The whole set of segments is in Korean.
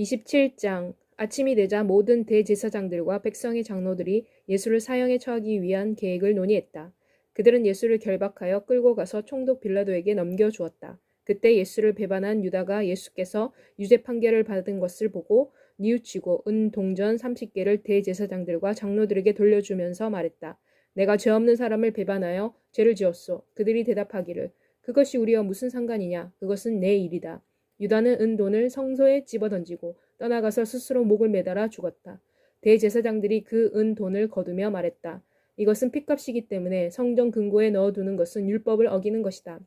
27장 아침이 되자 모든 대제사장들과 백성의 장로들이 예수를 사형에 처하기 위한 계획을 논의했다. 그들은 예수를 결박하여 끌고 가서 총독 빌라도에게 넘겨주었다. 그때 예수를 배반한 유다가 예수께서 유죄 판결을 받은 것을 보고 뉘우치고 은 동전 30개를 대제사장들과 장로들에게 돌려주면서 말했다. 내가 죄 없는 사람을 배반하여 죄를 지었소. 그들이 대답하기를 그것이 우리와 무슨 상관이냐. 그것은 내 일이다. 유다는 은돈을 성소에 집어던지고 떠나가서 스스로 목을 매달아 죽었다. 대제사장들이 그 은돈을 거두며 말했다. 이것은 핏값이기 때문에 성전 금고에 넣어두는 것은 율법을 어기는 것이다.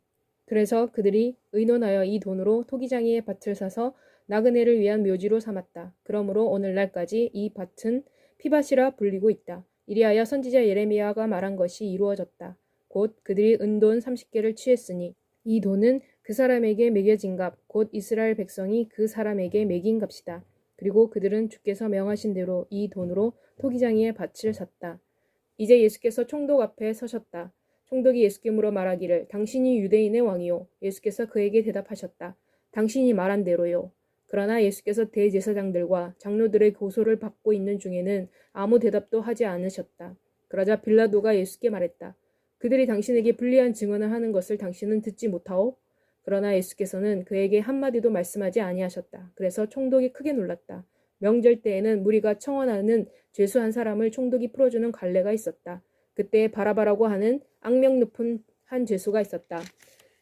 그래서 그들이 의논하여 이 돈으로 토기장이의 밭을 사서 나그네를 위한 묘지로 삼았다. 그러므로 오늘날까지 이 밭은 피밭이라 불리고 있다. 이리하여 선지자 예레미야가 말한 것이 이루어졌다. 곧 그들이 은돈 30개를 취했으니 이 돈은 그 사람에게 매겨진 값, 곧 이스라엘 백성이 그 사람에게 매긴 값이다. 그리고 그들은 주께서 명하신 대로 이 돈으로 토기장이의 밭을 샀다. 이제 예수께서 총독 앞에 서셨다. 총독이 예수께 물어 말하기를 당신이 유대인의 왕이요. 예수께서 그에게 대답하셨다. 당신이 말한 대로요. 그러나 예수께서 대제사장들과 장로들의 고소를 받고 있는 중에는 아무 대답도 하지 않으셨다. 그러자 빌라도가 예수께 말했다. 그들이 당신에게 불리한 증언을 하는 것을 당신은 듣지 못하오? 그러나 예수께서는 그에게 한마디도 말씀하지 아니하셨다. 그래서 총독이 크게 놀랐다. 명절 때에는 무리가 청원하는 죄수 한 사람을 총독이 풀어주는 관례가 있었다. 그때 바라바라고 하는 악명 높은 한 죄수가 있었다.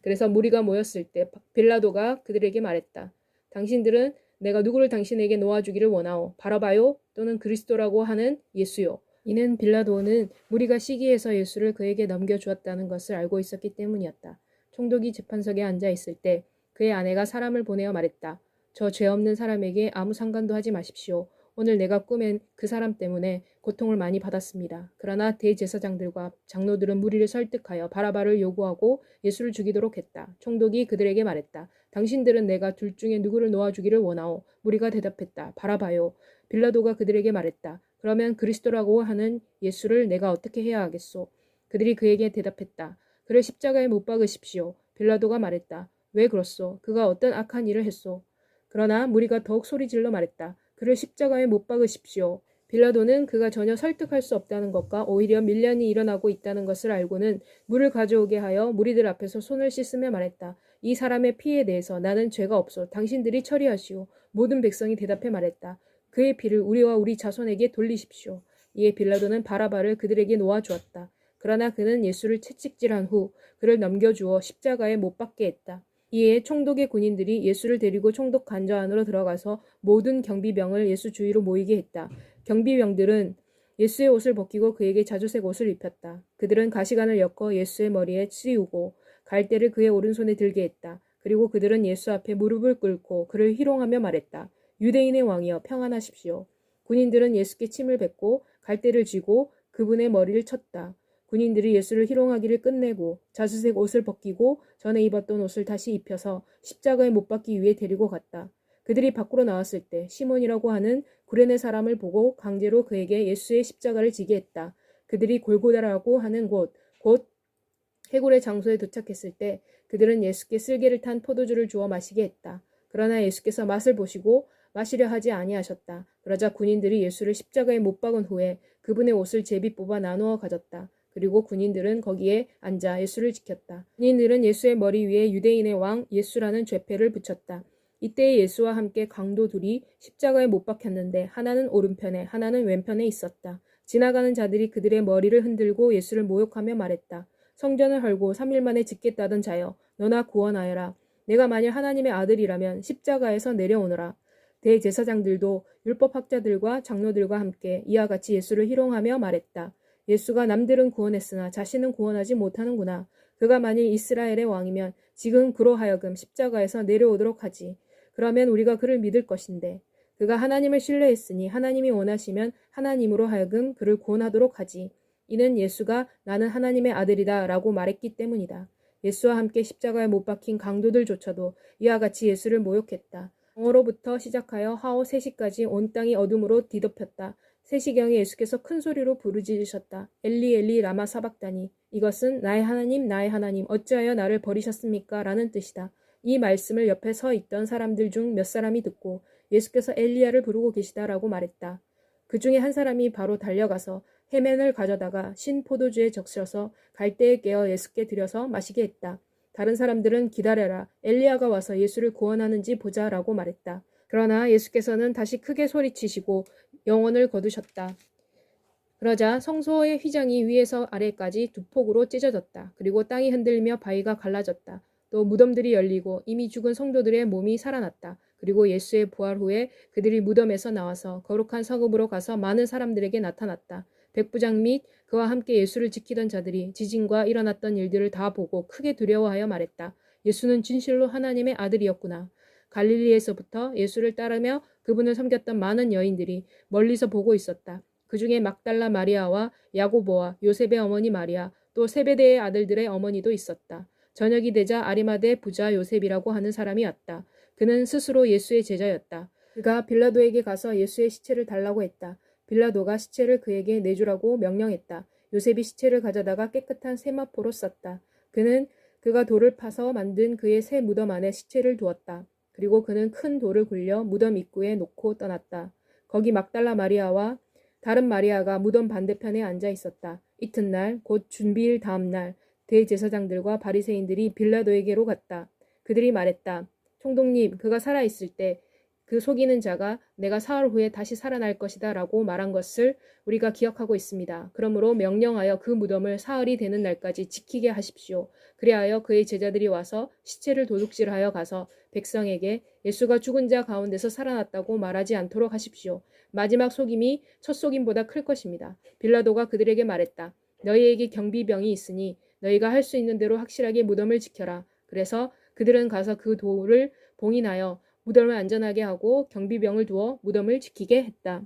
그래서 무리가 모였을 때 빌라도가 그들에게 말했다. 당신들은 내가 누구를 당신에게 놓아주기를 원하오? 바라바요? 또는 그리스도라고 하는 예수요? 이는 빌라도는 무리가 시기해서 예수를 그에게 넘겨주었다는 것을 알고 있었기 때문이었다. 총독이 재판석에 앉아 있을 때 그의 아내가 사람을 보내어 말했다. 저 죄 없는 사람에게 아무 상관도 하지 마십시오. 오늘 내가 꾸맨 그 사람 때문에 고통을 많이 받았습니다. 그러나 대제사장들과 장로들은 무리를 설득하여 바라바를 요구하고 예수를 죽이도록 했다. 총독이 그들에게 말했다. 당신들은 내가 둘 중에 누구를 놓아주기를 원하오? 무리가 대답했다. 바라바요. 빌라도가 그들에게 말했다. 그러면 그리스도라고 하는 예수를 내가 어떻게 해야 하겠소? 그들이 그에게 대답했다. 그를 십자가에 못 박으십시오. 빌라도가 말했다. 왜 그렇소? 그가 어떤 악한 일을 했소? 그러나 무리가 더욱 소리질러 말했다. 그를 십자가에 못 박으십시오. 빌라도는 그가 전혀 설득할 수 없다는 것과 오히려 밀란이 일어나고 있다는 것을 알고는 물을 가져오게 하여 무리들 앞에서 손을 씻으며 말했다. 이 사람의 피에 대해서 나는 죄가 없소. 당신들이 처리하시오. 모든 백성이 대답해 말했다. 그의 피를 우리와 우리 자손에게 돌리십시오. 이에 빌라도는 바라바를 그들에게 놓아주었다. 그러나 그는 예수를 채찍질한 후 그를 넘겨주어 십자가에 못 박게 했다. 이에 총독의 군인들이 예수를 데리고 총독 관저 안으로 들어가서 모든 경비병을 예수 주위로 모이게 했다. 경비병들은 예수의 옷을 벗기고 그에게 자주색 옷을 입혔다. 그들은 가시관을 엮어 예수의 머리에 씌우고 갈대를 그의 오른손에 들게 했다. 그리고 그들은 예수 앞에 무릎을 꿇고 그를 희롱하며 말했다. 유대인의 왕이여 평안하십시오. 군인들은 예수께 침을 뱉고 갈대를 쥐고 그분의 머리를 쳤다. 군인들이 예수를 희롱하기를 끝내고 자주색 옷을 벗기고 전에 입었던 옷을 다시 입혀서 십자가에 못 박기 위해 데리고 갔다. 그들이 밖으로 나왔을 때 시몬이라고 하는 구레네 사람을 보고 강제로 그에게 예수의 십자가를 지게 했다. 그들이 골고다라고 하는 곧 해골의 장소에 도착했을 때 그들은 예수께 쓸개를 탄 포도주를 주어 마시게 했다. 그러나 예수께서 맛을 보시고 마시려 하지 아니하셨다. 그러자 군인들이 예수를 십자가에 못 박은 후에 그분의 옷을 제비 뽑아 나누어 가졌다. 그리고 군인들은 거기에 앉아 예수를 지켰다. 군인들은 예수의 머리 위에 유대인의 왕 예수라는 죄패를 붙였다. 이때 예수와 함께 강도 둘이 십자가에 못 박혔는데 하나는 오른편에 하나는 왼편에 있었다. 지나가는 자들이 그들의 머리를 흔들고 예수를 모욕하며 말했다. 성전을 헐고 3일 만에 짓겠다던 자여 너나 구원하여라. 내가 만일 하나님의 아들이라면 십자가에서 내려오너라. 대제사장들도 율법학자들과 장로들과 함께 이와 같이 예수를 희롱하며 말했다. 예수가 남들은 구원했으나 자신은 구원하지 못하는구나. 그가 만일 이스라엘의 왕이면 지금 그로 하여금 십자가에서 내려오도록 하지. 그러면 우리가 그를 믿을 것인데. 그가 하나님을 신뢰했으니 하나님이 원하시면 하나님으로 하여금 그를 구원하도록 하지. 이는 예수가 나는 하나님의 아들이다 라고 말했기 때문이다. 예수와 함께 십자가에 못 박힌 강도들조차도 이와 같이 예수를 모욕했다. 정오로부터 시작하여 하오 3시까지 온 땅이 어둠으로 뒤덮였다. 3시경에 예수께서 큰 소리로 부르짖으셨다. 엘리 엘리 라마 사박다니. 이것은 나의 하나님 어찌하여 나를 버리셨습니까? 라는 뜻이다. 이 말씀을 옆에 서 있던 사람들 중 몇 사람이 듣고 예수께서 엘리야를 부르고 계시다라고 말했다. 그 중에 한 사람이 바로 달려가서 해면을 가져다가 신 포도주에 적셔서 갈대에 깨어 예수께 드려서 마시게 했다. 다른 사람들은 기다려라, 엘리야가 와서 예수를 구원하는지 보자라고 말했다. 그러나 예수께서는 다시 크게 소리치시고 영혼을 거두셨다. 그러자 성소의 휘장이 위에서 아래까지 두 폭으로 찢어졌다. 그리고 땅이 흔들며 바위가 갈라졌다. 또 무덤들이 열리고 이미 죽은 성도들의 몸이 살아났다. 그리고 예수의 부활 후에 그들이 무덤에서 나와서 거룩한 성읍으로 가서 많은 사람들에게 나타났다. 백부장 및 그와 함께 예수를 지키던 자들이 지진과 일어났던 일들을 다 보고 크게 두려워하여 말했다. 예수는 진실로 하나님의 아들이었구나. 갈릴리에서부터 예수를 따르며 그분을 섬겼던 많은 여인들이 멀리서 보고 있었다. 그 중에 막달라 마리아와 야고보와 요셉의 어머니 마리아, 또 세베대의 아들들의 어머니도 있었다. 저녁이 되자 아리마대 부자 요셉이라고 하는 사람이 왔다. 그는 스스로 예수의 제자였다. 그가 빌라도에게 가서 예수의 시체를 달라고 했다. 빌라도가 시체를 그에게 내주라고 명령했다. 요셉이 시체를 가져다가 깨끗한 세마포로 썼다. 그는 그가 돌을 파서 만든 그의 새 무덤 안에 시체를 두었다. 그리고 그는 큰 돌을 굴려 무덤 입구에 놓고 떠났다. 거기 막달라 마리아와 다른 마리아가 무덤 반대편에 앉아 있었다. 이튿날 곧 준비일 다음 날 대제사장들과 바리새인들이 빌라도에게로 갔다. 그들이 말했다. 총독님, 그가 살아있을 때 그 속이는 자가 내가 사흘 후에 다시 살아날 것이다 라고 말한 것을 우리가 기억하고 있습니다. 그러므로 명령하여 그 무덤을 사흘이 되는 날까지 지키게 하십시오. 그리하여 그의 제자들이 와서 시체를 도둑질하여 가서 백성에게 예수가 죽은 자 가운데서 살아났다고 말하지 않도록 하십시오. 마지막 속임이 첫 속임보다 클 것입니다. 빌라도가 그들에게 말했다. 너희에게 경비병이 있으니 너희가 할 수 있는 대로 확실하게 무덤을 지켜라. 그래서 그들은 가서 그 돌을 봉인하여 무덤을 안전하게 하고 경비병을 두어 무덤을 지키게 했다.